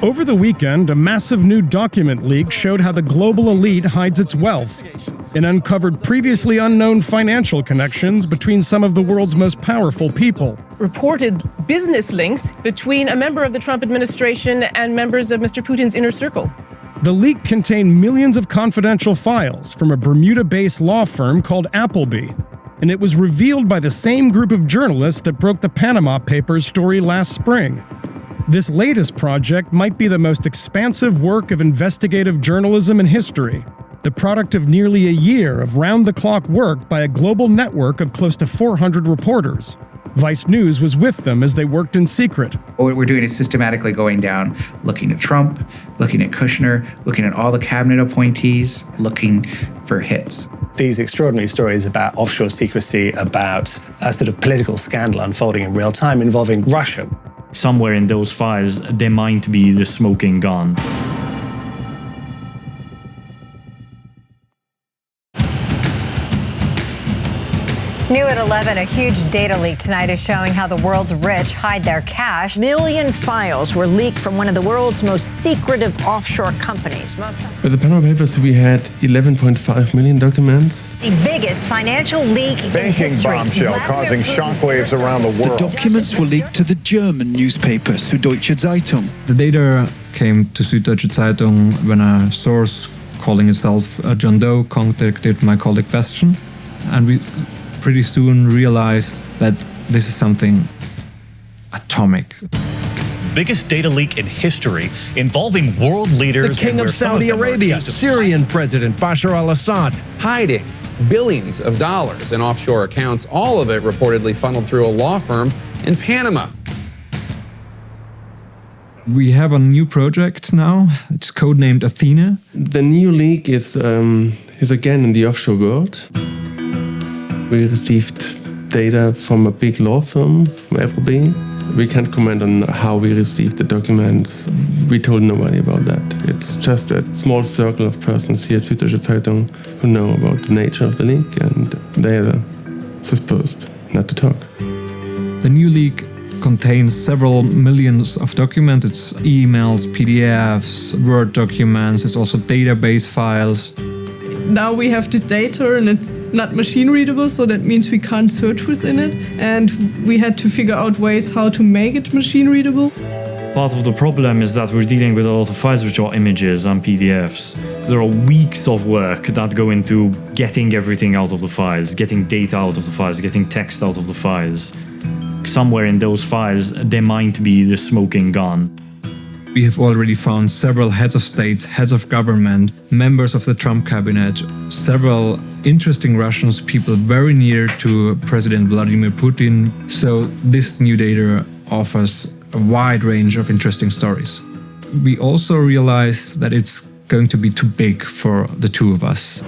Over the weekend, a massive new document leak showed how the global elite hides its wealth. It uncovered previously unknown financial connections between some of the world's most powerful people. Reported business links between a member of the Trump administration and members of Mr. Putin's inner circle. The leak contained millions of confidential files from a Bermuda-based law firm called Appleby, and it was revealed by the same group of journalists that broke the Panama Papers story last spring. This latest project might be the most expansive work of investigative journalism in history, the product of nearly a year of round-the-clock work by a global network of close to 400 reporters. Vice News was with them as they worked in secret. What we're doing is systematically going down, looking at Trump, looking at Kushner, looking at all the cabinet appointees, looking for hits. These extraordinary stories about offshore secrecy, about a sort of political scandal unfolding in real time involving Russia. Somewhere in those files, there might be the smoking gun. New at 11, a huge data leak tonight is showing how the world's rich hide their cash. Million files were leaked from one of the world's most secretive offshore companies. With the Panama Papers, we had 11.5 million documents. The biggest financial leak banking in history. Bombshell causing shockwaves around the world. The documents were leaked to the German newspaper Süddeutsche Zeitung. The data came to Süddeutsche Zeitung when a source calling itself John Doe contacted my colleague Bastian, and we pretty soon realized that this is something atomic. Biggest data leak in history involving world leaders. The King of Saudi Arabia, Syrian President Bashar al-Assad, hiding billions of dollars in offshore accounts, all of it reportedly funneled through a law firm in Panama. We have a new project now. It's codenamed Athena. The new leak is again in the offshore world. We received data from a big law firm, from Appleby. We can't comment on how we received the documents. We told nobody about that. It's just a small circle of persons here at Süddeutsche Zeitung who know about the nature of the leak, and they are supposed not to talk. The new leak contains several millions of documents. It's emails, PDFs, Word documents, it's also database files. Now we have this data and it's not machine readable, so that means we can't search within it. And we had to figure out ways how to make it machine readable. Part of the problem is that we're dealing with a lot of files which are images and PDFs. There are weeks of work that go into getting everything out of the files, getting data out of the files, getting text out of the files. Somewhere in those files, there might be the smoking gun. We have already found several heads of state, heads of government, members of the Trump cabinet, several interesting Russians, people very near to President Vladimir Putin. So this new data offers a wide range of interesting stories. We also realized that it's going to be too big for the two of us.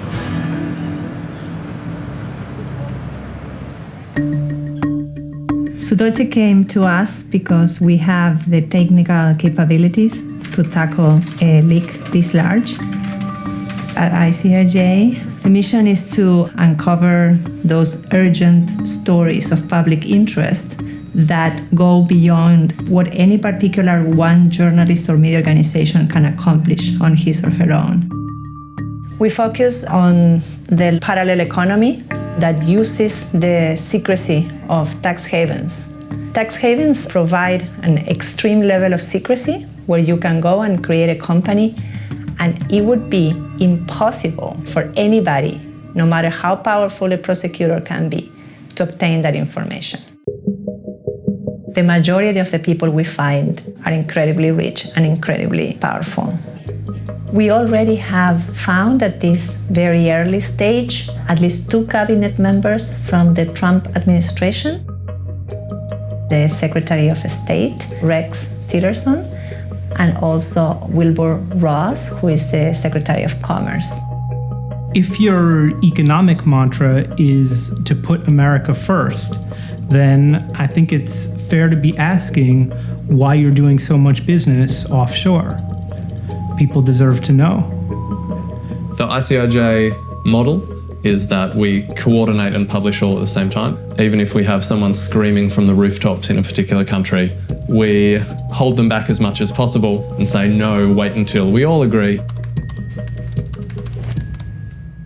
Süddeutsche came to us because we have the technical capabilities to tackle a leak this large. At ICRJ, the mission is to uncover those urgent stories of public interest that go beyond what any particular one journalist or media organization can accomplish on his or her own. We focus on the parallel economy that uses the secrecy of tax havens. Tax havens provide an extreme level of secrecy where you can go and create a company, and it would be impossible for anybody, no matter how powerful a prosecutor can be, to obtain that information. The majority of the people we find are incredibly rich and incredibly powerful. We already have found at this very early stage at least 2 cabinet members from the Trump administration, the Secretary of State, Rex Tillerson, and also Wilbur Ross, who is the Secretary of Commerce. If your economic mantra is to put America first, then I think it's fair to be asking why you're doing so much business offshore. People deserve to know. The ICRJ model is that we coordinate and publish all at the same time. Even if we have someone screaming from the rooftops in a particular country, we hold them back as much as possible and say, no, wait until we all agree.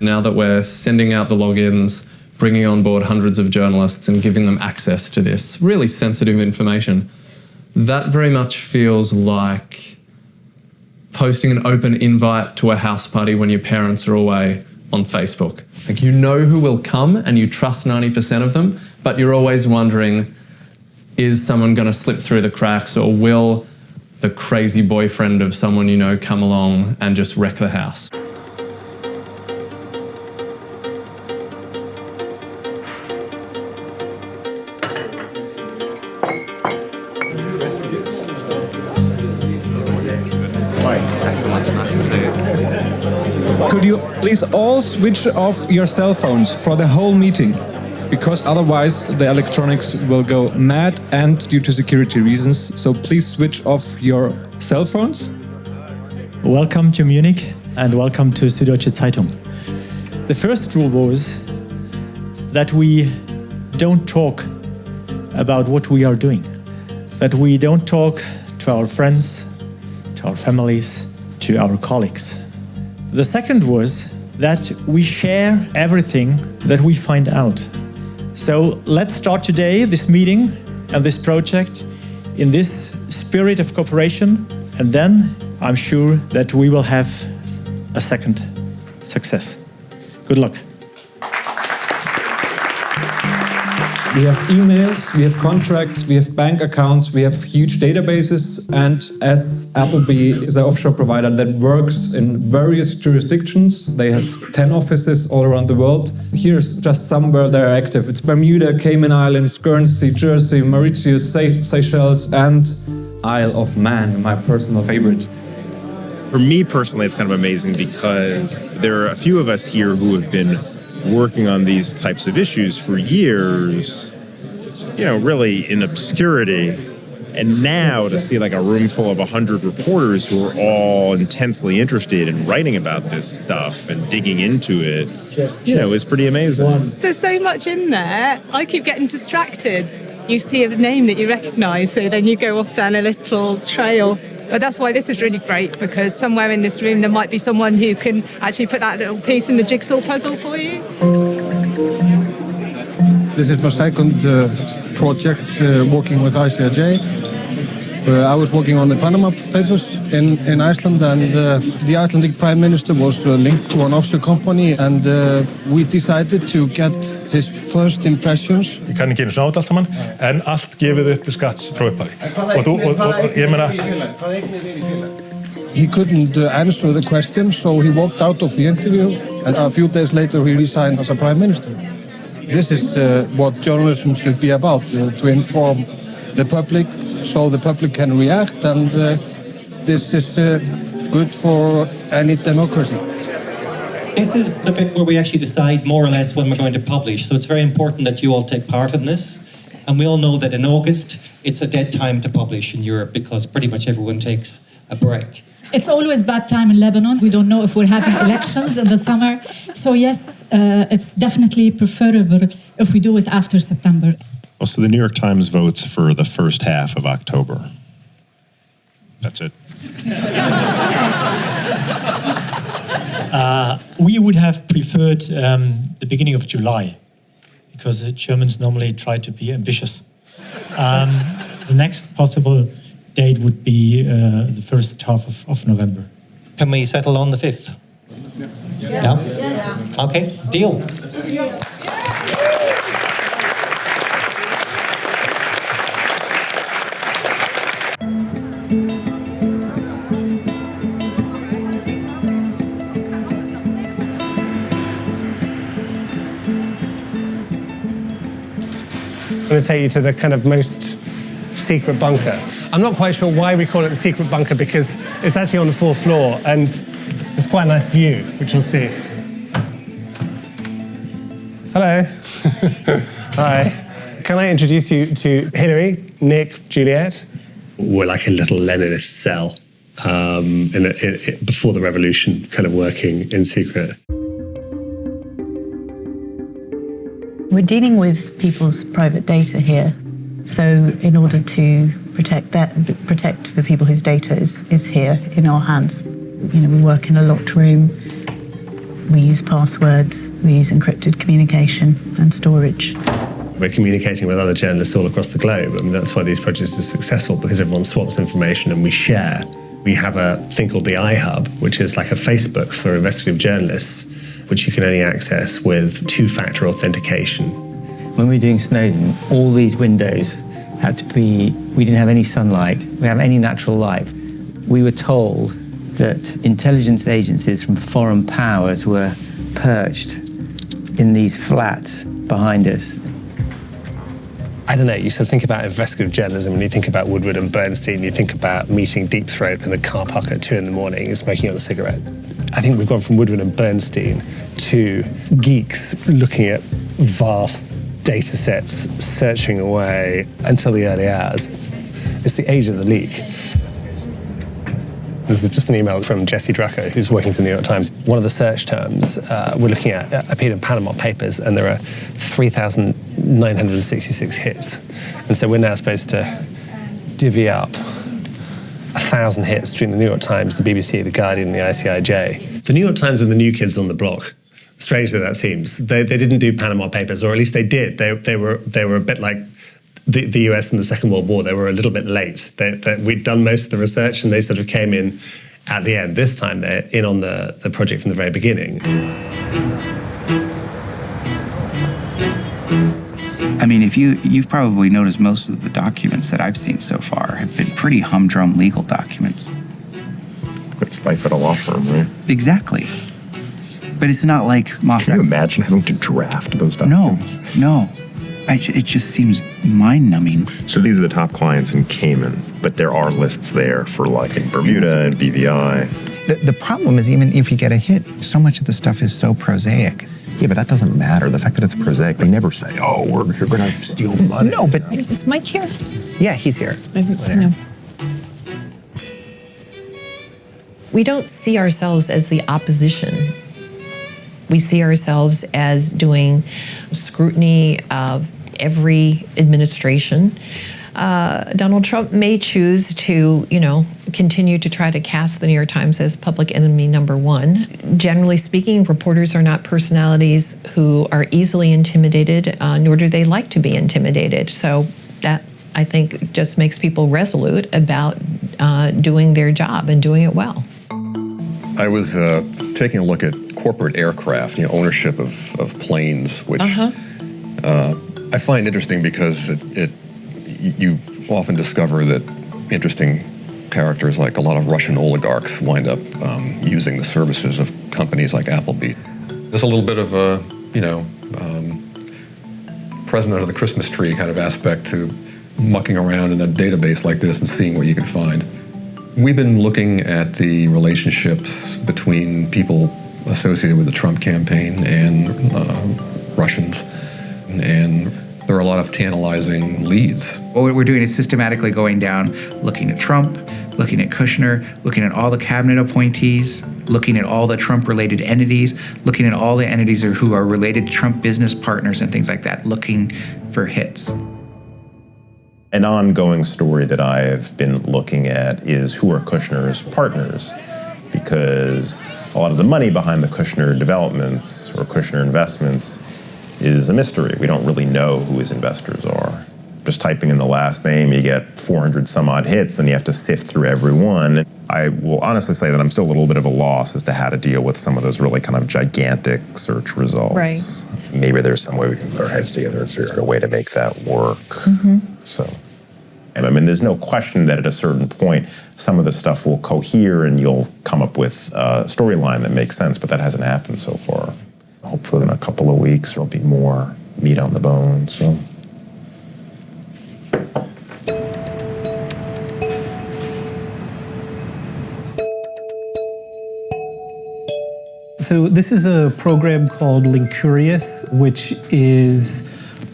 Now that we're sending out the logins, bringing on board hundreds of journalists and giving them access to this really sensitive information, that very much feels like posting an open invite to a house party when your parents are away on Facebook. Like, you know who will come and you trust 90% of them, but you're always wondering, is someone going to slip through the cracks, or will the crazy boyfriend of someone you know come along and just wreck the house? Excellent, nice to see you. Could you please all switch off your cell phones for the whole meeting? Because otherwise the electronics will go mad, and due to security reasons, so please switch off your cell phones. Welcome to Munich and welcome to Süddeutsche Zeitung. The first rule was that we don't talk about what we are doing, that we don't talk to our friends, to our families, to our colleagues. The second was that we share everything that we find out. So let's start today this meeting and this project in this spirit of cooperation, and then I'm sure that we will have a second success. Good luck. We have emails, we have contracts, we have bank accounts, we have huge databases, and as Appleby is an offshore provider that works in various jurisdictions, they have 10 offices all around the world. Here's just somewhere they're active. It's Bermuda, Cayman Islands, Guernsey, Jersey, Mauritius, Seychelles, and Isle of Man, my personal favorite. For me personally, it's kind of amazing because there are a few of us here who have been working on these types of issues for years, you know, really in obscurity. And now to see like a room full of 100 reporters who are all intensely interested in writing about this stuff and digging into it, you know, is pretty amazing. There's so much in there, I keep getting distracted. You see a name that you recognise, so then you go off down a little trail. But that's why this is really great, because somewhere in this room there might be someone who can actually put that little piece in the jigsaw puzzle for you. This is my second project working with ICIJ. I was working on the Panama Papers in Iceland, and the Icelandic Prime Minister was linked to an offshore company, and we decided to get his first impressions. Ég kann ekki einu svona á þetta allt saman, en allt gefið upp til skatts frá upphafi. Og ég meina... He couldn't answer the question, so he walked out of the interview, and a few days later he resigned as a Prime Minister. This is what journalism should be about, to inform the public, so the public can react, and this is good for any democracy. This is the bit where we actually decide more or less when we're going to publish, so it's very important that you all take part in this. And we all know that in August, it's a dead time to publish in Europe because pretty much everyone takes a break. It's always bad time in Lebanon. We don't know if we're having elections in the summer. So yes, it's definitely preferable if we do it after September. Well, so the New York Times votes for the first half of October. That's it. We would have preferred the beginning of July, because the Germans normally try to be ambitious. The next possible date would be the first half of November. Can we settle on the 5th? Yeah? Okay, deal. I'm going to take you to the kind of most secret bunker. I'm not quite sure why we call it the secret bunker, because it's actually on the 4th floor and it's quite a nice view, which you'll see. Hello. Hi. Can I introduce you to Hillary, Nick, Juliet? We're like a little Leninist cell before the revolution, kind of working in secret. We're dealing with people's private data here. So in order to protect the people whose data is here in our hands, we work in a locked room, we use passwords, we use encrypted communication and storage. We're communicating with other journalists all across the globe. I mean, that's why these projects are successful, because everyone swaps information and we share. We have a thing called the iHub, which is like a Facebook for investigative journalists, which you can only access with two-factor authentication. When we were doing Snowden, all these windows had to be, we didn't have any sunlight, we didn't have any natural light. We were told that intelligence agencies from foreign powers were perched in these flats behind us. I don't know, you sort of think about investigative journalism and you think about Woodward and Bernstein, you think about meeting Deep Throat in the car park at 2 in the morning and smoking on a cigarette. I think we've gone from Woodward and Bernstein to geeks looking at vast data sets, searching away until the early hours. It's the age of the leak. This is just an email from Jesse Drucker, who's working for the New York Times. One of the search terms we're looking at appeared in Panama Papers, and there are 3,966 hits. And so we're now supposed to divvy up 1,000 hits between the New York Times, the BBC, the Guardian, and the ICIJ. The New York Times are the new kids on the block. Strangely, that seems. They didn't do Panama Papers, or at least they did. They were a bit like the US in the Second World War. They were a little bit late. We'd done most of the research and they sort of came in at the end. This time they're in on the project from the very beginning. I mean, you've probably noticed most of the documents that I've seen so far have been pretty humdrum legal documents. It's life at a law firm, right? Exactly. But it's not like Mossack. Can you imagine having to draft those documents? No. It just seems mind-numbing. So these are the top clients in Cayman, but there are lists there for like in Bermuda and BVI. The problem is, even if you get a hit, so much of the stuff is so prosaic. Yeah, but that doesn't matter. The fact that it's prosaic, they never say, "Oh, you're going to steal money." No, but Is Mike here? yeah, he's here. No. We don't see ourselves as the opposition. We see ourselves as doing scrutiny of every administration. Donald Trump may choose to, continue to try to cast the New York Times as public enemy number one. Generally speaking, reporters are not personalities who are easily intimidated, nor do they like to be intimidated. So that, I think, just makes people resolute about doing their job and doing it well. I was taking a look at corporate aircraft, ownership of planes, which I find interesting because you often discover that interesting characters like a lot of Russian oligarchs wind up using the services of companies like Appleby. There's a little bit of a, present under the Christmas tree kind of aspect to mucking around in a database like this and seeing what you can find. We've been looking at the relationships between people associated with the Trump campaign and Russians, and there are a lot of tantalizing leads. What we're doing is systematically going down, looking at Trump, looking at Kushner, looking at all the cabinet appointees, looking at all the Trump-related entities, looking at all the entities who are related to Trump business partners and things like that, looking for hits. An ongoing story that I've been looking at is who are Kushner's partners, because a lot of the money behind the Kushner developments or Kushner investments is a mystery. We don't really know who his investors are. Just typing in the last name, you get 400 some odd hits, and you have to sift through every one. I will honestly say that I'm still a little bit of a loss as to how to deal with some of those really kind of gigantic search results. Right. Maybe there's some way we can put our heads together and figure out a way to make that work. So, and I mean, there's no question that at a certain point, some of the stuff will cohere and you'll come up with a storyline that makes sense, but that hasn't happened so far. Hopefully in a couple of weeks, there'll be more meat on the bone, so. So this is a program called Linkurious, which is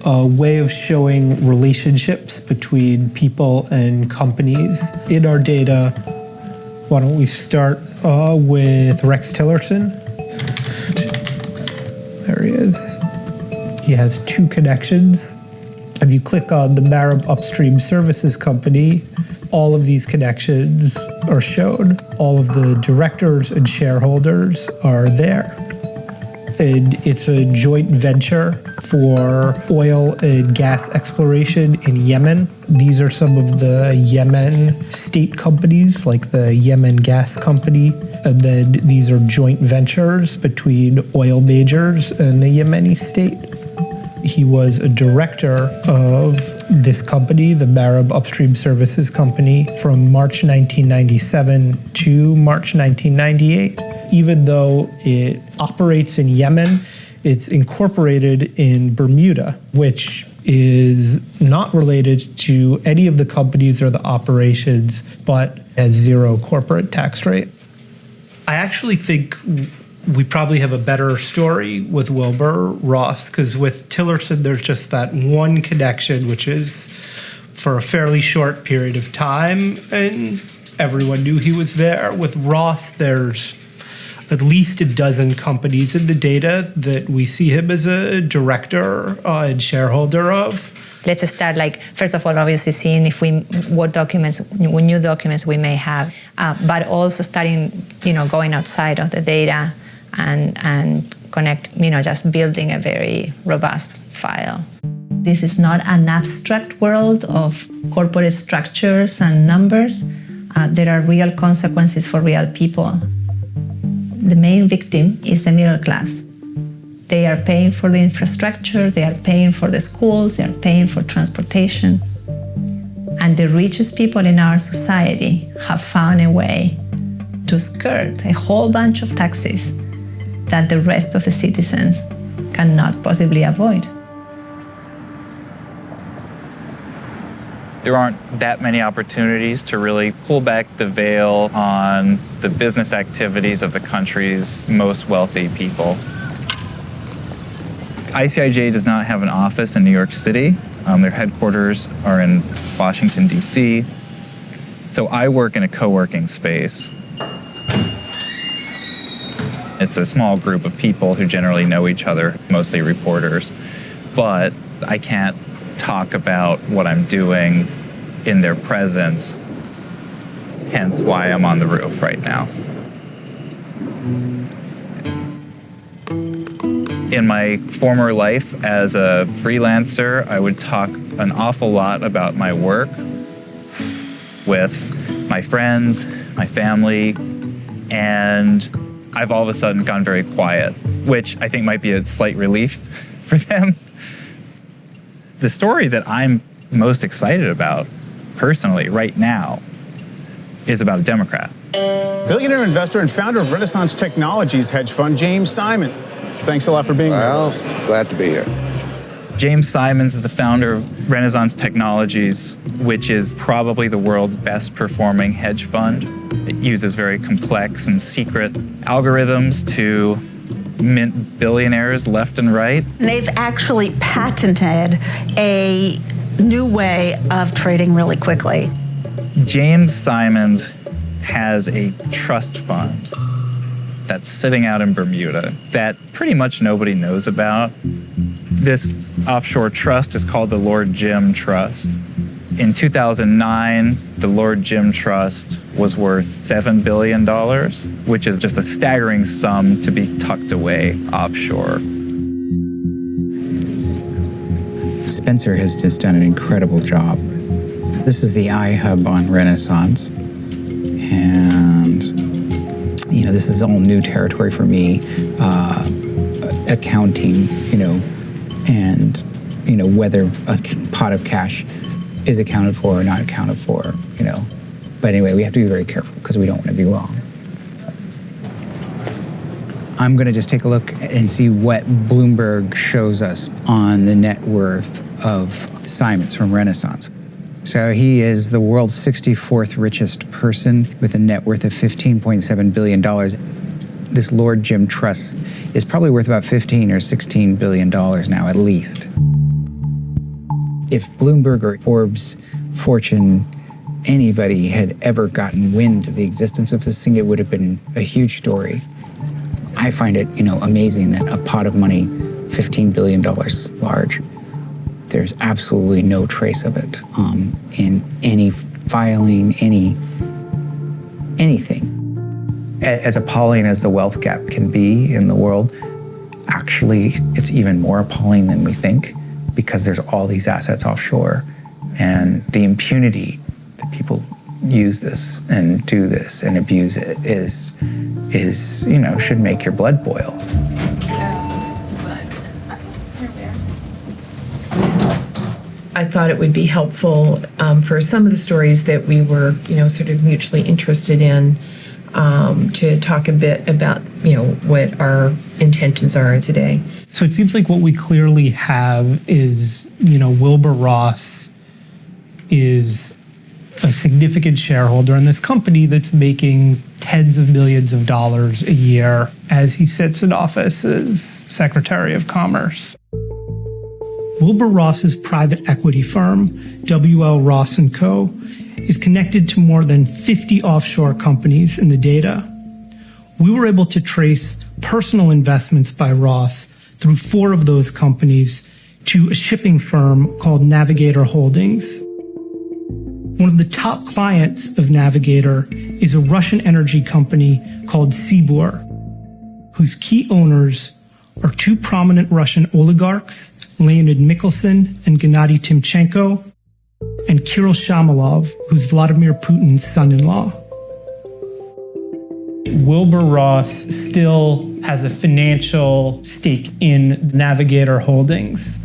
a way of showing relationships between people and companies. In our data, why don't we start with Rex Tillerson? There he is. He has 2 connections. If you click on the Marab Upstream Services Company, all of these connections are shown. All of the directors and shareholders are there. And it's a joint venture for oil and gas exploration in Yemen. These are some of the Yemen state companies, like the Yemen Gas Company. And then these are joint ventures between oil majors and the Yemeni state. He was a director of this company, the Marab Upstream Services Company, from March 1997 to March 1998. Even though it operates in Yemen, it's incorporated in Bermuda, which is not related to any of the companies or the operations, but has 0 corporate tax rate. I actually think we probably have a better story with Wilbur Ross, because with Tillerson, there's just that one connection, which is for a fairly short period of time, and everyone knew he was there. With Ross, there's at least a dozen companies in the data that we see him as a director and shareholder of. Let's start, first of all, obviously seeing what new documents we may have, but also starting, going outside of the data and connect, just building a very robust file. This is not an abstract world of corporate structures and numbers. There are real consequences for real people. The main victim is the middle class. They are paying for the infrastructure, they are paying for the schools, they are paying for transportation. And the richest people in our society have found a way to skirt a whole bunch of taxes that the rest of the citizens cannot possibly avoid. There aren't that many opportunities to really pull back the veil on the business activities of the country's most wealthy people. ICIJ does not have an office in New York City. Their headquarters are in Washington, D.C. So I work in a co-working space. It's a small group of people who generally know each other, mostly reporters. But I can't talk about what I'm doing in their presence, hence why I'm on the roof right now. In my former life as a freelancer, I would talk an awful lot about my work with my friends, my family, and I've all of a sudden gone very quiet, which I think might be a slight relief for them. The story that I'm most excited about, personally, right now, is about a Democrat. Billionaire investor and founder of Renaissance Technologies hedge fund, James Simon. Thanks a lot for being here. Well, glad to be here. James Simons is the founder of Renaissance Technologies, which is probably the world's best performing hedge fund. It uses very complex and secret algorithms to mint billionaires left and right. They've actually patented a new way of trading really quickly. James Simons has a trust fund that's sitting out in Bermuda that pretty much nobody knows about. This offshore trust is called the Lord Jim Trust. In 2009, the Lord Jim Trust was worth $7 billion, which is just a staggering sum to be tucked away offshore. Spencer has just done an incredible job. This is the iHub on Renaissance, and this is all new territory for me. Accounting, and whether a pot of cash is accounted for or not accounted for, But anyway, we have to be very careful because we don't want to be wrong. I'm going to just take a look and see what Bloomberg shows us on the net worth of Simons from Renaissance. So he is the world's 64th richest person with a net worth of $15.7 billion. This Lord Jim Trust is probably worth about $15 or $16 billion now, at least. If Bloomberg or Forbes, Fortune, anybody had ever gotten wind of the existence of this thing, it would have been a huge story. I find it, amazing that a pot of money $15 billion large. There's absolutely no trace of it in any filing, anything. As appalling as the wealth gap can be in the world, actually, it's even more appalling than we think because there's all these assets offshore, and the impunity that people use this and do this and abuse it is should make your blood boil. I thought it would be helpful for some of the stories that we were, sort of mutually interested in, to talk a bit about, what our intentions are today. So it seems like what we clearly have is, Wilbur Ross is a significant shareholder in this company that's making tens of millions of dollars a year as he sits in office as Secretary of Commerce. Wilbur Ross's private equity firm, W.L. Ross & Co., is connected to more than 50 offshore companies in the data. We were able to trace personal investments by Ross through 4 of those companies to a shipping firm called Navigator Holdings. One of the top clients of Navigator is a Russian energy company called Sibur, whose key owners are 2 prominent Russian oligarchs, Leonid Mikhelson and Gennady Timchenko, and Kirill Shamalov, who's Vladimir Putin's son-in-law. Wilbur Ross still has a financial stake in Navigator Holdings.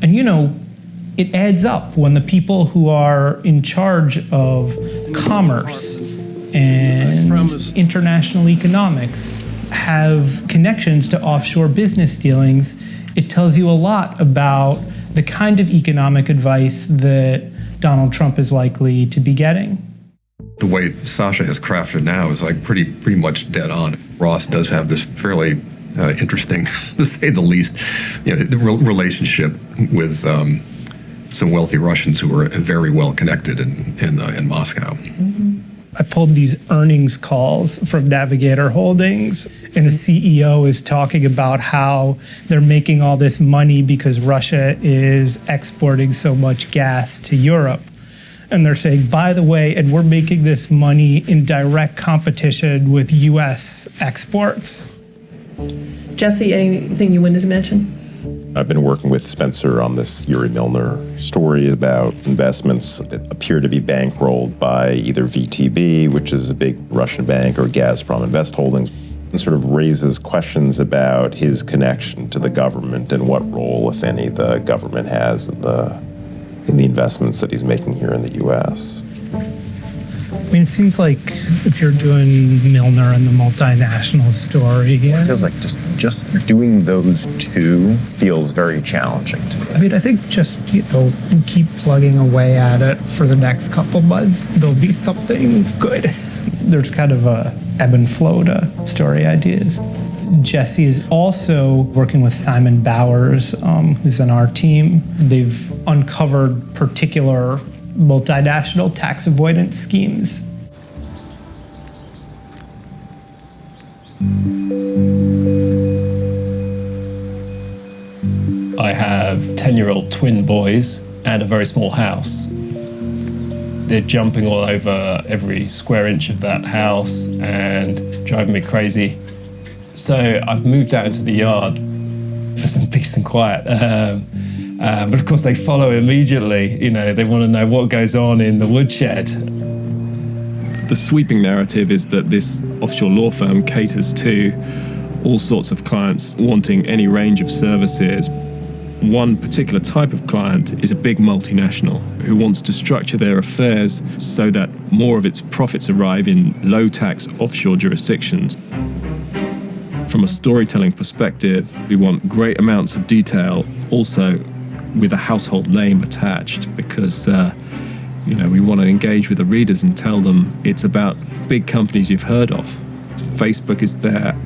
And it adds up when the people who are in charge of commerce and international economics have connections to offshore business dealings. It tells you a lot about the kind of economic advice that Donald Trump is likely to be getting. The way Sasha has crafted now is like pretty much dead on. Ross does have this fairly interesting, to say the least, relationship with some wealthy Russians who are very well connected in Moscow. Mm-hmm. I pulled these earnings calls from Navigator Holdings, and the CEO is talking about how they're making all this money because Russia is exporting so much gas to Europe. And they're saying, by the way, and we're making this money in direct competition with U.S. exports. Jesse, anything you wanted to mention? I've been working with Spencer on this Yuri Milner story about investments that appear to be bankrolled by either VTB, which is a big Russian bank, or Gazprom Invest Holdings, and sort of raises questions about his connection to the government and what role, if any, the government has in the investments that he's making here in the U.S. I mean, it seems like if you're doing Milner and the multinational story, It feels like just doing those 2 feels very challenging to me. I mean, I think just, keep plugging away at it for the next couple months. There'll be something good. There's kind of a ebb and flow to story ideas. Jesse is also working with Simon Bowers, who's on our team. They've uncovered particular multinational tax avoidance schemes. I have 10-year-old twin boys and a very small house. They're jumping all over every square inch of that house and driving me crazy. So I've moved out into the yard for some peace and quiet. But of course they follow immediately. They want to know what goes on in the woodshed. The sweeping narrative is that this offshore law firm caters to all sorts of clients wanting any range of services. One particular type of client is a big multinational who wants to structure their affairs so that more of its profits arrive in low-tax offshore jurisdictions. From a storytelling perspective, we want great amounts of detail, also with a household name attached, because we want to engage with the readers and tell them it's about big companies you've heard of. Facebook is there,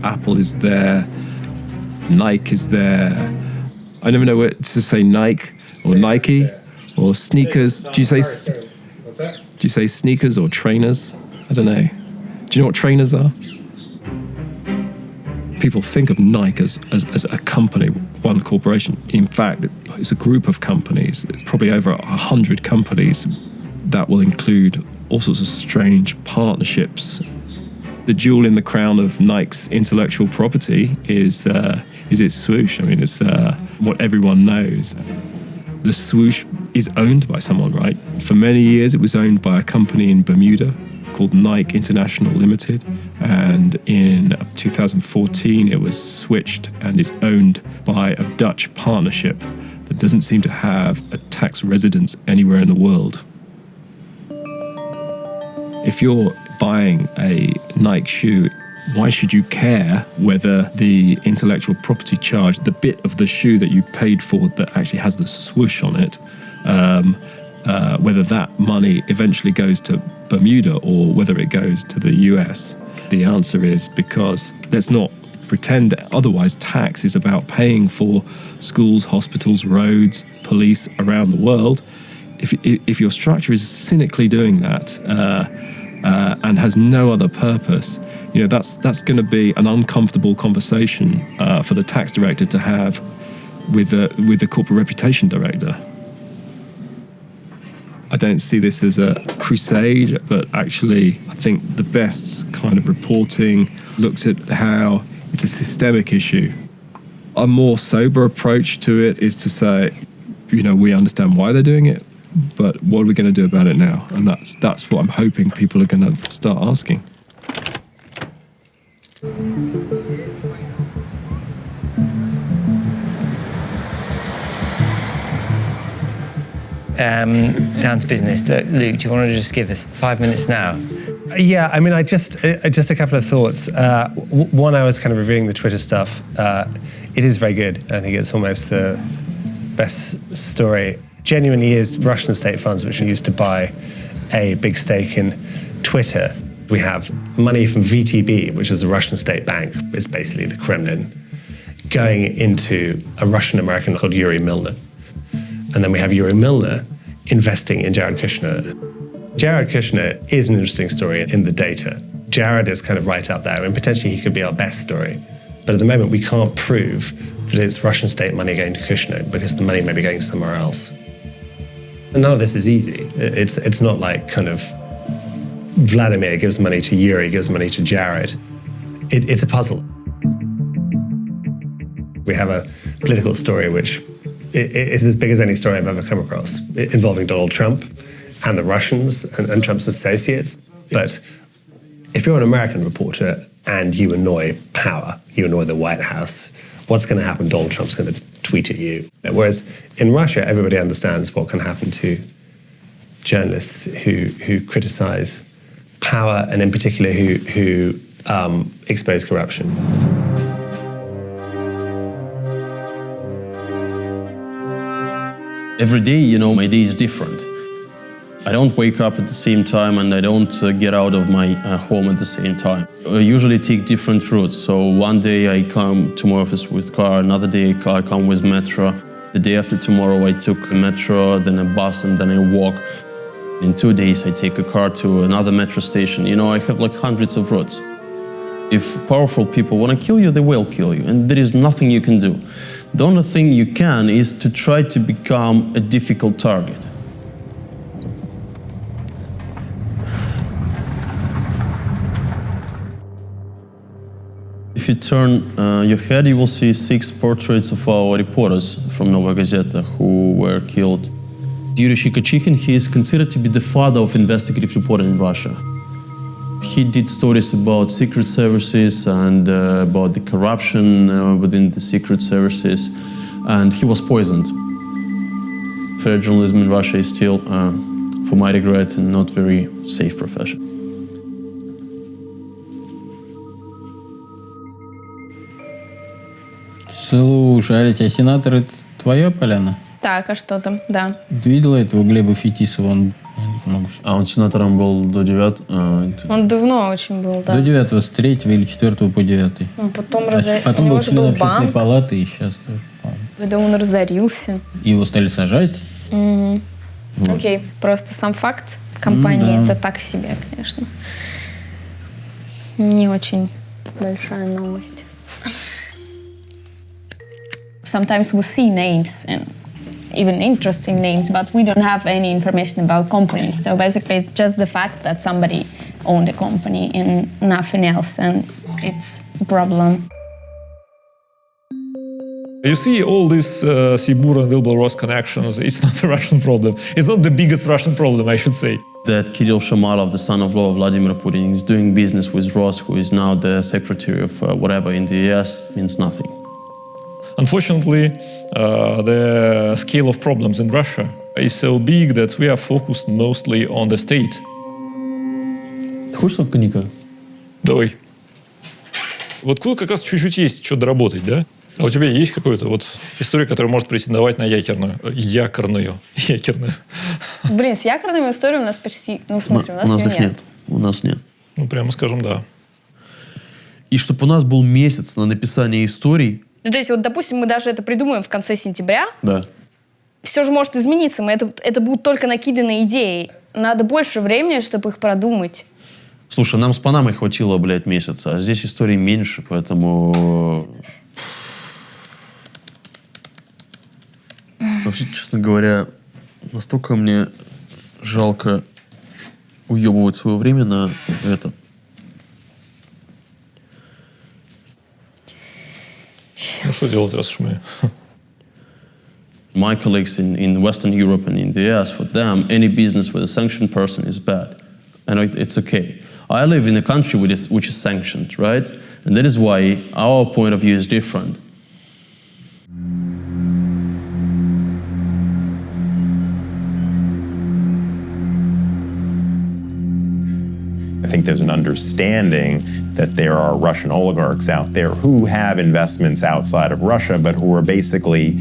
Apple is there, Nike is there. I never know what to say, Nike or Nike or sneakers. Do you say sneakers or trainers? I don't know. Do you know what trainers are? People think of Nike as a company, one corporation. In fact, it's a group of companies. It's probably over 100 companies that will include all sorts of strange partnerships. The jewel in the crown of Nike's intellectual property is its swoosh. I mean, it's what everyone knows. The swoosh is owned by someone, right? For many years, it was owned by a company in Bermuda called Nike International Limited. And in 2014, it was switched and is owned by a Dutch partnership that doesn't seem to have a tax residence anywhere in the world. If you're buying a Nike shoe, why should you care whether the intellectual property charge, the bit of the shoe that you paid for that actually has the swoosh on it, whether that money eventually goes to Bermuda or whether it goes to the US? The answer is because let's not pretend otherwise. Tax is about paying for schools, hospitals, roads, police around the world. If your structure is cynically doing that and has no other purpose, that's going to be an uncomfortable conversation for the tax director to have with the corporate reputation director. I don't see this as a crusade, but actually I think the best kind of reporting looks at how it's a systemic issue. A more sober approach to it is to say, we understand why they're doing it, but what are we going to do about it now? And that's what I'm hoping people are going to start asking. Down to business. Luke, do you want to just give us 5 minutes now? Yeah, I mean, just a couple of thoughts. One, I was kind of reviewing the Twitter stuff. It is very good. I think it's almost the best story. Genuinely is Russian state funds which are used to buy a big stake in Twitter. We have money from VTB, which is a Russian state bank. It's basically the Kremlin, going into a Russian American called Yuri Milner. And then we have Yuri Milner investing in Jared Kushner. Jared Kushner is an interesting story in the data. Jared is kind of right up there, and potentially he could be our best story. But at the moment, we can't prove that it's Russian state money going to Kushner because the money may be going somewhere else. And none of this is easy. It's not like kind of Vladimir gives money to Yuri, gives money to Jared. It's a puzzle. We have a political story which is as big as any story I've ever come across, involving Donald Trump and the Russians and Trump's associates. But if you're an American reporter and you annoy power, you annoy the White House, what's going to happen? Donald Trump's going to tweet at you. Whereas in Russia, everybody understands what can happen to journalists who criticize power and in particular who expose corruption. Every day, my day is different. I don't wake up at the same time and I don't get out of my home at the same time. I usually take different routes. So one day I come to my office with car, another day I come with metro. The day after tomorrow I took a metro, then a bus, and then I walk. In 2 days I take a car to another metro station. I have like hundreds of routes. If powerful people want to kill you, they will kill you, and there is nothing you can do. The only thing you can is to try to become a difficult target. If you turn your head, you will see 6 portraits of our reporters from Novaya Gazeta who were killed. Yuri Shikachikhin, he is considered to be the father of investigative reporting in Russia. He did stories about secret services and about the corruption within the secret services, and he was poisoned. Fair journalism in Russia is still, for my regret, not very safe profession. Слушай, а сенатор — это твоя поляна? Так, а что там? Да. Ты видела этого Глеба Фетисова? Он сенатором был до 9. Он давно очень был, да. До 9, с 3 или 4 по 9. Потом Потом был членом общественной банк. палаты и сейчас тоже. Когда он разорился. Его стали сажать. Вот. Окей, просто сам факт компании да. это так себе, конечно. Не очень большая новость. sometimes we see names and even interesting names, but we don't have any information about companies. So basically, it's just the fact that somebody owned a company and nothing else, and it's a problem. You see all these Sibur and Wilbur-Ross connections. It's not a Russian problem. It's not the biggest Russian problem, I should say. That Kirill Shamalov, the son-in-law of Vladimir Putin, is doing business with Ross, who is now the secretary of whatever in the US, means nothing. Unfortunately, the scale of problems in Russia is so big that we are focused mostly on the state. Хочешь коньяка? Давай. Вот тут как раз чуть-чуть есть что доработать, да? А у тебя есть какая-то вот история, которая может претендовать на якорную? Блин, с якорными историями у нас почти... Ну, в смысле, у нас ее нет. У нас нет. Ну, прямо скажем, да. И чтобы у нас был месяц на написание историй... Ну, то есть, вот, допустим, мы даже это придумаем в конце сентября. Да. Все же может измениться. Это будут только накиданные идеи. Надо больше времени, чтобы их продумать. Слушай, нам с Панамой хватило, блядь, месяца, а здесь историй меньше, поэтому... Вообще, честно говоря, настолько мне жалко уебывать свое время на это. Ну, что делать, раз уж мы... My colleagues in Western Europe and in the US, for them, any business with a sanctioned person is bad. And it's okay. I live in a country which is sanctioned, right? And that is why our point of view is different. I think there's an understanding that there are Russian oligarchs out there who have investments outside of Russia, but who are basically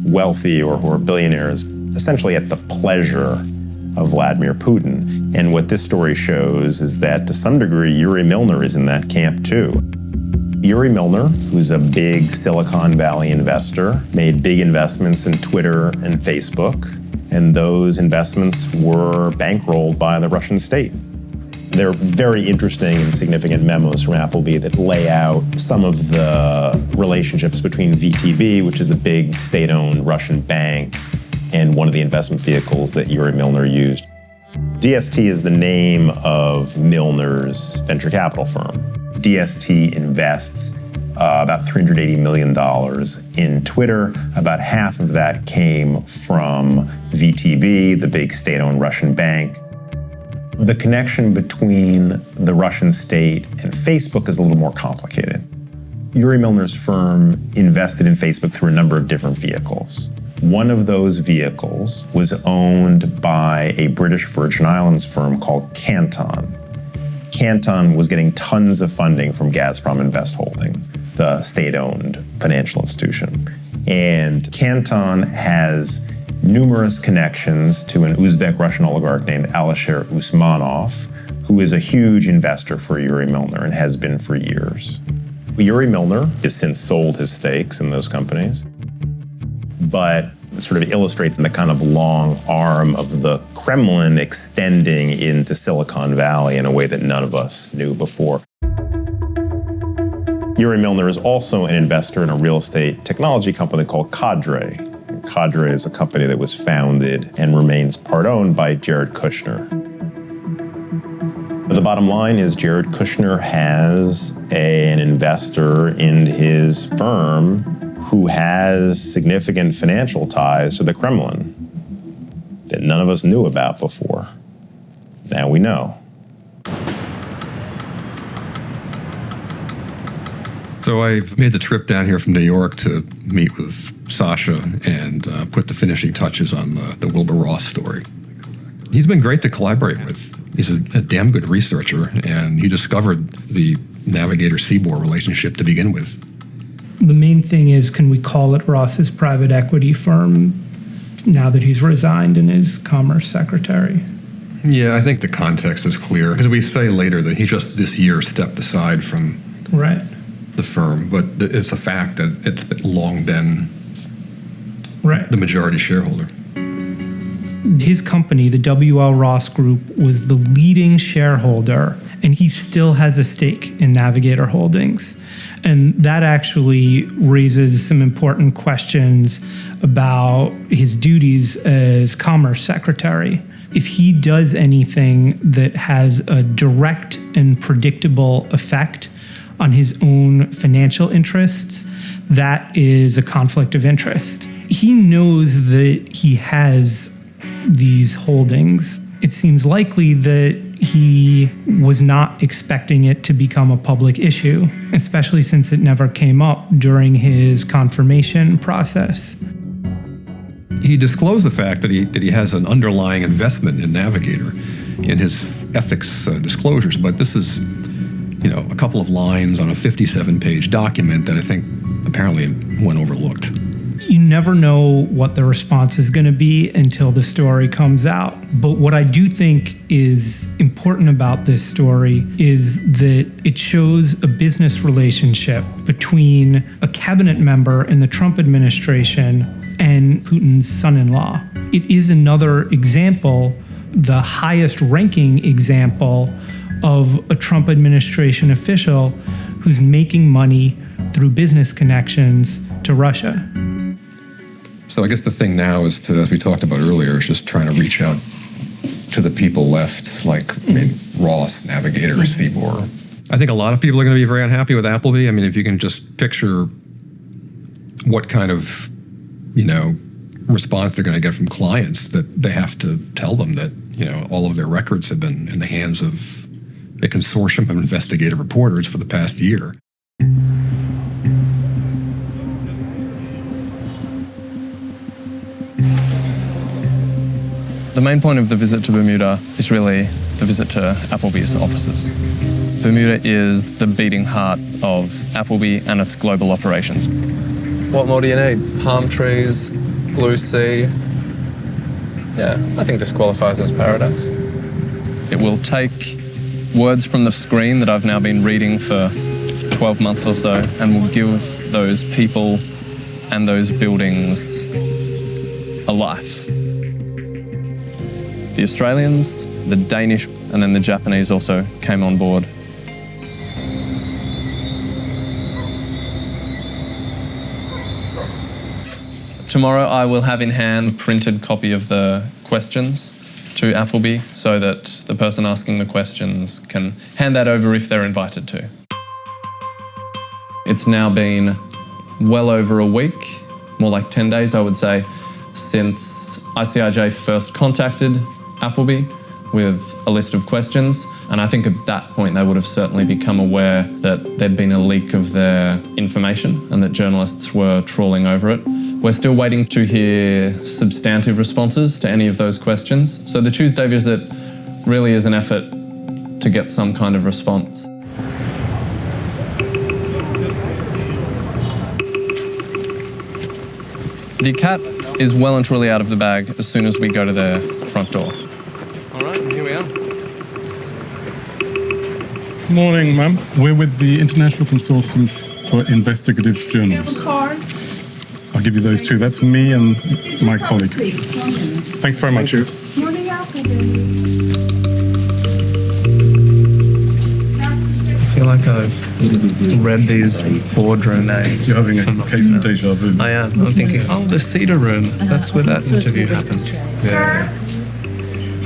wealthy or who are billionaires, essentially at the pleasure of Vladimir Putin. And what this story shows is that to some degree, Yuri Milner is in that camp too. Yuri Milner, who's a big Silicon Valley investor, made big investments in Twitter and Facebook, and those investments were bankrolled by the Russian state. There are very interesting and significant memos from Appleby that lay out some of the relationships between VTB, which is the big state-owned Russian bank, and one of the investment vehicles that Yuri Milner used. DST is the name of Milner's venture capital firm. DST invests about $380 million in Twitter. About half of that came from VTB, the big state-owned Russian bank. The connection between the Russian state and Facebook is a little more complicated. Yuri Milner's firm invested in Facebook through a number of different vehicles. One of those vehicles was owned by a British Virgin Islands firm called Canton. Canton was getting tons of funding from Gazprom Invest Holdings, the state-owned financial institution. And Canton has numerous connections to an Uzbek-Russian oligarch named Alisher Usmanov, who is a huge investor for Yuri Milner and has been for years. Yuri Milner has since sold his stakes in those companies, but it sort of illustrates the kind of long arm of the Kremlin extending into Silicon Valley in a way that none of us knew before. Yuri Milner is also an investor in a real estate technology company called Cadre. Cadre is a company that was founded and remains part owned by Jared Kushner. But the bottom line is Jared Kushner has an investor in his firm who has significant financial ties to the Kremlin that none of us knew about before. Now we know. So I've made the trip down here from New York to meet with Sasha and put the finishing touches on the Wilbur-Ross story. He's been great to collaborate with. He's a damn good researcher, and he discovered the Navigator-Seaboard relationship to begin with. The main thing is, can we call it Ross's private equity firm now that he's resigned and is Commerce Secretary? Yeah, I think the context is clear. As we say later, that he just this year stepped aside from the firm, but it's a fact that it's long been the majority shareholder. His company, the W.L. Ross Group, was the leading shareholder and he still has a stake in Navigator Holdings. And that actually raises some important questions about his duties as Commerce Secretary. If he does anything that has a direct and predictable effect on his own financial interests, that is a conflict of interest. He knows that he has these holdings. It seems likely that he was not expecting it to become a public issue, especially since it never came up during his confirmation process. He disclosed the fact that he has an underlying investment in Navigator in his ethics disclosures, but this is, a couple of lines on a 57-page document that I think apparently went overlooked. You never know what the response is going to be until the story comes out. But what I do think is important about this story is that it shows a business relationship between a cabinet member in the Trump administration and Putin's son-in-law. It is another example, the highest ranking example of a Trump administration official who's making money through business connections to Russia. So I guess the thing now is to, as we talked about earlier, is just trying to reach out to the people left, like Ross, Navigator, Seaboard. I think a lot of people are going to be very unhappy with Appleby. I mean, if you can just picture what kind of, response they're going to get from clients, that they have to tell them that, all of their records have been in the hands of a consortium of investigative reporters for the past year. The main point of the visit to Bermuda is really the visit to Appleby's offices. Bermuda is the beating heart of Appleby and its global operations. What more do you need? Palm trees, blue sea. Yeah, I think this qualifies as paradise. It will take words from the screen that I've now been reading for 12 months or so and will give those people and those buildings a life. The Australians, the Danish, and then the Japanese also came on board. Tomorrow I will have in hand a printed copy of the questions to Appleby so that the person asking the questions can hand that over if they're invited to. It's now been well over a week, more like 10 days I would say, since ICIJ first contacted Appleby with a list of questions, and I think at that point they would have certainly become aware that there'd been a leak of their information and that journalists were trawling over it. We're still waiting to hear substantive responses to any of those questions, so the Tuesday visit really is an effort to get some kind of response. The cat is well and truly out of the bag as soon as we go to their front door. All right, here we are. Morning, ma'am. We're with the International Consortium for Investigative Journalists. I'll give you those two. That's me and my colleague. Thanks very much. Morning, Appleby. I feel like I've read these boardroom names. You're having a case of deja vu. I am. I'm thinking, oh, the Cedar Room. That's where that interview happened. Sir,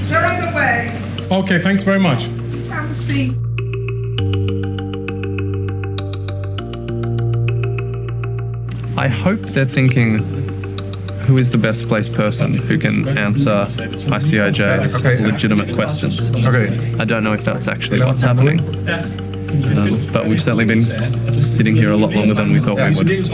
you're on the way. Okay, thanks very much. Please have a seat. I hope they're thinking, who is the best placed person who can answer ICIJ's legitimate questions? Okay. I don't know if that's actually what's happening. But we've certainly been sitting here a lot longer than we thought we would.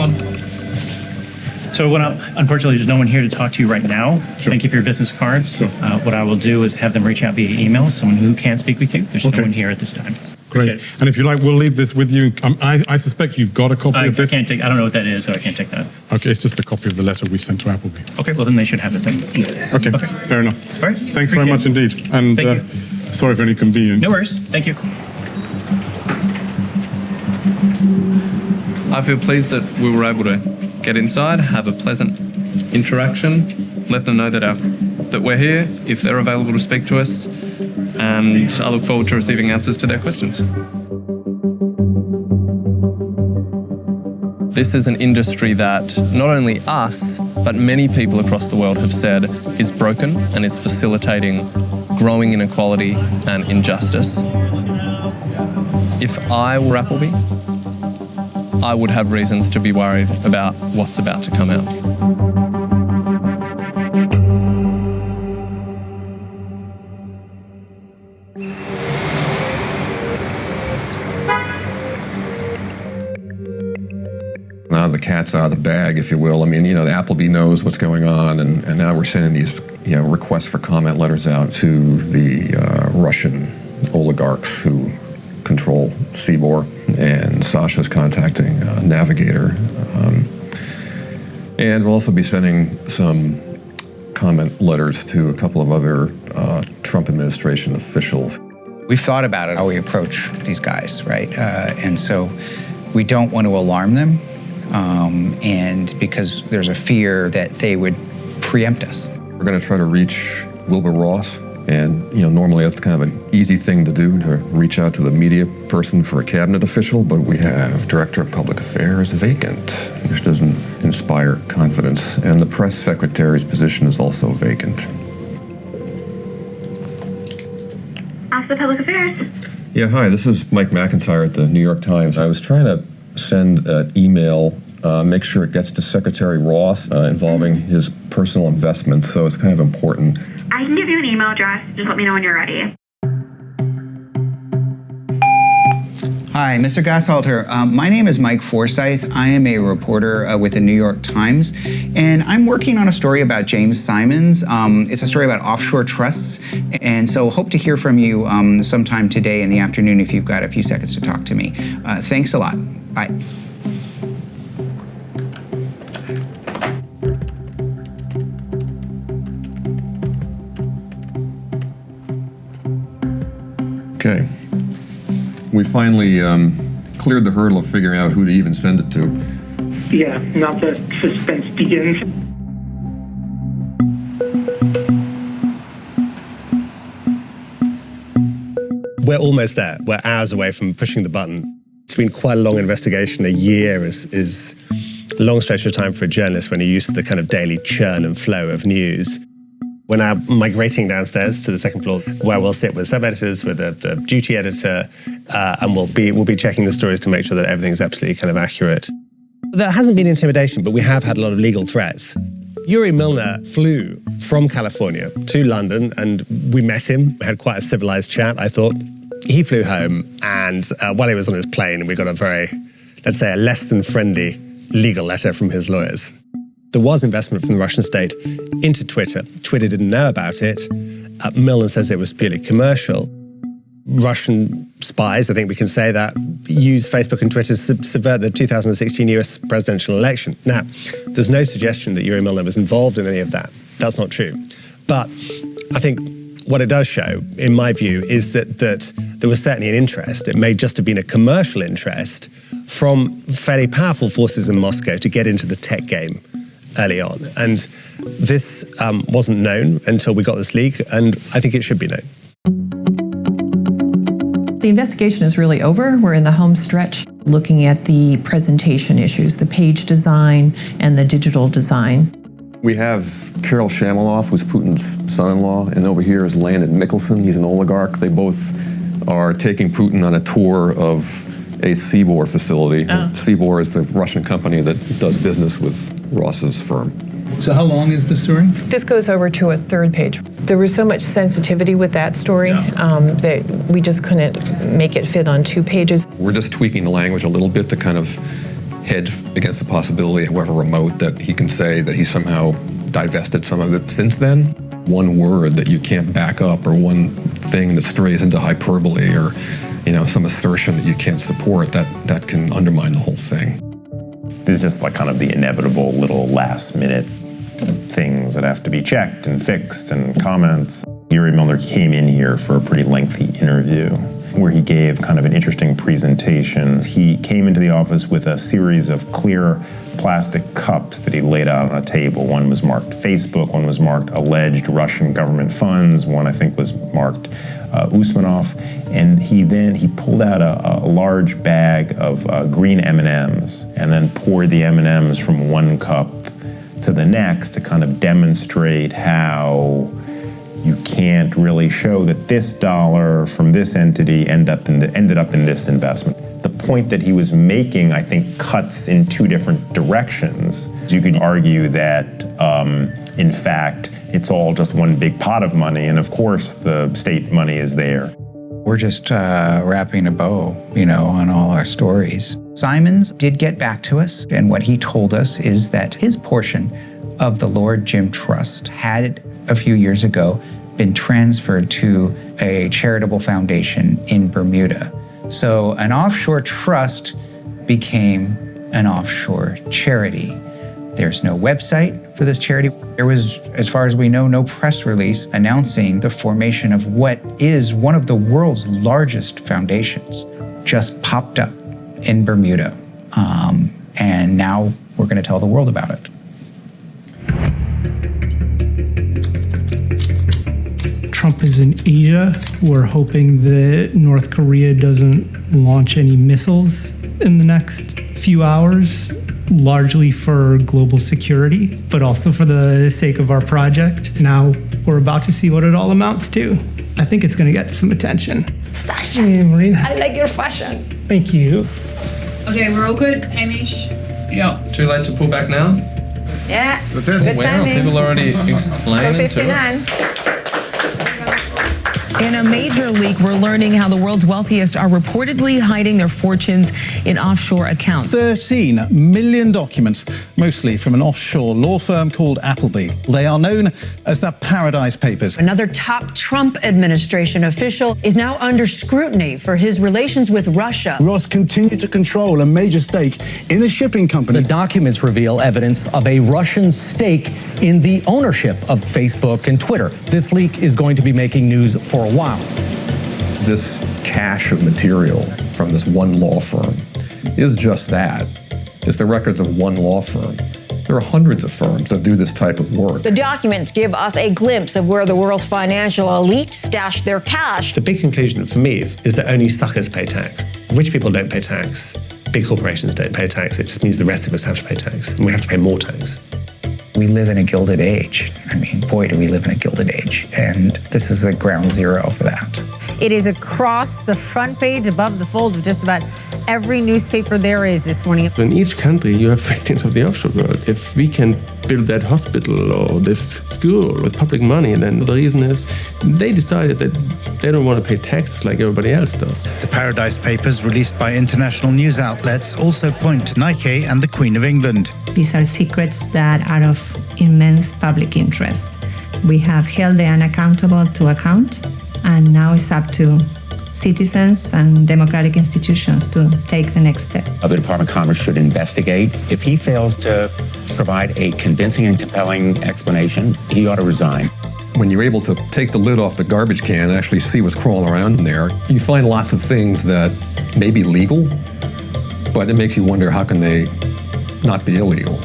So unfortunately, there's no one here to talk to you right now. Thank you for your business cards. What I will do is have them reach out via email, someone who can speak with you. There's no one here at this time. Great. And if you like, we'll leave this with you. I suspect you've got a copy of this. I don't know what that is, so I can't take that. Okay, it's just a copy of the letter we sent to Appleby. Okay, well then they should have this thing. Okay, fair enough. All right. Thanks very much indeed. And sorry for any inconvenience. No worries. Thank you. I feel pleased that we were able to get inside, have a pleasant interaction, let them know that we're here if they're available to speak to us, and I look forward to receiving answers to their questions. This is an industry that not only us, but many people across the world have said is broken and is facilitating growing inequality and injustice. If I were Appleby, I would have reasons to be worried about what's about to come out. Now the cat's out of the bag, if you will. I mean, the Appleby knows what's going on, and now we're sending these, requests for comment letters out to the Russian oligarchs who control Seaboard, and Sasha's contacting Navigator. And we'll also be sending some comment letters to a couple of other Trump administration officials. We've thought about it, how we approach these guys, right? And so we don't want to alarm them, and because there's a fear that they would preempt us. We're going to try to reach Wilbur Ross, and normally that's kind of an easy thing to do, to reach out to the media person for a cabinet official, but we have Director of Public Affairs vacant, which doesn't inspire confidence, and the press secretary's position is also vacant. Office of Public Affairs. Yeah, hi, this is Mike McIntyre at the New York Times. I was trying to send an email, make sure it gets to Secretary Ross involving his personal investments, so it's kind of important. I can give you an email address. Just let me know when you're ready. Hi, Mr. Gasshalter. My name is Mike Forsyth. I am a reporter with the New York Times, and I'm working on a story about James Simons. It's a story about offshore trusts, and so hope to hear from you sometime today in the afternoon if you've got a few seconds to talk to me. Thanks a lot. Bye. Okay. We finally cleared the hurdle of figuring out who to even send it to. Yeah, now the suspense begins. We're almost there. We're hours away from pushing the button. It's been quite a long investigation. A year is a long stretch of time for a journalist when you're used to the kind of daily churn and flow of news. We're now migrating downstairs to the second floor, where we'll sit with sub-editors, with the duty editor, and we'll be checking the stories to make sure that everything's absolutely kind of accurate. There hasn't been intimidation, but we have had a lot of legal threats. Yuri Milner flew from California to London, and we met him. We had quite a civilized chat, I thought. He flew home, and while he was on his plane, we got a very, let's say, a less than friendly legal letter from his lawyers. There was investment from the Russian state into Twitter. Twitter didn't know about it. Milner says it was purely commercial. Russian spies, I think we can say that, used Facebook and Twitter to subvert the 2016 US presidential election. Now, there's no suggestion that Yuri Milner was involved in any of that. That's not true. But I think what it does show, in my view, is that there was certainly an interest. It may just have been a commercial interest from fairly powerful forces in Moscow to get into the tech game early on. And this wasn't known until we got this leak, and I think it should be known. The investigation is really over. We're in the home stretch, looking at the presentation issues, the page design and the digital design. We have Kirill Shamalov, who's Putin's son-in-law, and over here is Landon Mikkelsen. He's an oligarch. They both are taking Putin on a tour of a Seaboard facility. Seaboard is the Russian company that does business with Ross's firm. So how long is the story? This goes over to a third page. There was so much sensitivity with that story that we just couldn't make it fit on 2 pages. We're just tweaking the language a little bit to kind of hedge against the possibility, however remote, that he can say that he somehow divested some of it since then. One word that you can't back up, or one thing that strays into hyperbole, or some assertion that you can't support, that can undermine the whole thing. This is just like kind of the inevitable little last minute things that have to be checked and fixed and comments. Yuri Milner came in here for a pretty lengthy interview. where he gave kind of an interesting presentation. He came into the office with a series of clear plastic cups that he laid out on a table. One was marked Facebook, one was marked alleged Russian government funds, one I think was marked Usmanov, and he pulled out a large bag of green M&Ms and then poured the M&Ms from one cup to the next to kind of demonstrate how you can't really show that this dollar from this entity ended up in this investment. The point that he was making, I think, cuts in two different directions. You could argue that, in fact, it's all just one big pot of money, and of course the state money is there. We're just wrapping a bow, on all our stories. Simons did get back to us, and what he told us is that his portion of the Lord Jim Trust had, a few years ago, been transferred to a charitable foundation in Bermuda. So an offshore trust became an offshore charity. There's no website for this charity. There was, as far as we know, no press release announcing the formation of what is one of the world's largest foundations. Just popped up in Bermuda. And now we're going to tell the world about it. Trump is in Asia. We're hoping that North Korea doesn't launch any missiles in the next few hours, largely for global security, but also for the sake of our project. Now we're about to see what it all amounts to. I think it's going to get some attention. Sasha, Hey, Marina. I like your fashion. Thank you. Okay, we're all good, Hamish? Yeah. Too late to pull back now? Yeah. That's it. Good Wow, timing. people already explaining to us. 4:59. In a major leak, we're learning how the world's wealthiest are reportedly hiding their fortunes in offshore accounts. 13 million documents, mostly from an offshore law firm called Appleby. They are known as the Paradise Papers. Another top Trump administration official is now under scrutiny for his relations with Russia. Ross continued to control a major stake in a shipping company. The documents reveal evidence of a Russian stake in the ownership of Facebook and Twitter. This leak is going to be making news for a while. This cache of material from this one law firm is just that. It's the records of one law firm. There are hundreds of firms that do this type of work. The documents give us a glimpse of where the world's financial elite stashed their cash. The big conclusion for me is that only suckers pay tax. Rich people don't pay tax. Big corporations don't pay tax. It just means the rest of us have to pay tax, and we have to pay more tax. We live in a gilded age. I mean, boy, do we live in a gilded age. And this is a ground zero for that. It is across the front page, above the fold of just about every newspaper there is this morning. In each country, you have victims of the offshore world. If we can build that hospital or this school with public money, then the reason is they decided that they don't want to pay taxes like everybody else does. The Paradise Papers, released by international news outlets, also point to Nike and the Queen of England. These are secrets that are of immense public interest. We have held the unaccountable to account, and now it's up to citizens and democratic institutions to take the next step. The Department of Commerce should investigate. If he fails to provide a convincing and compelling explanation, he ought to resign. When you're able to take the lid off the garbage can and actually see what's crawling around in there, you find lots of things that may be legal, but it makes you wonder, how can they not be illegal?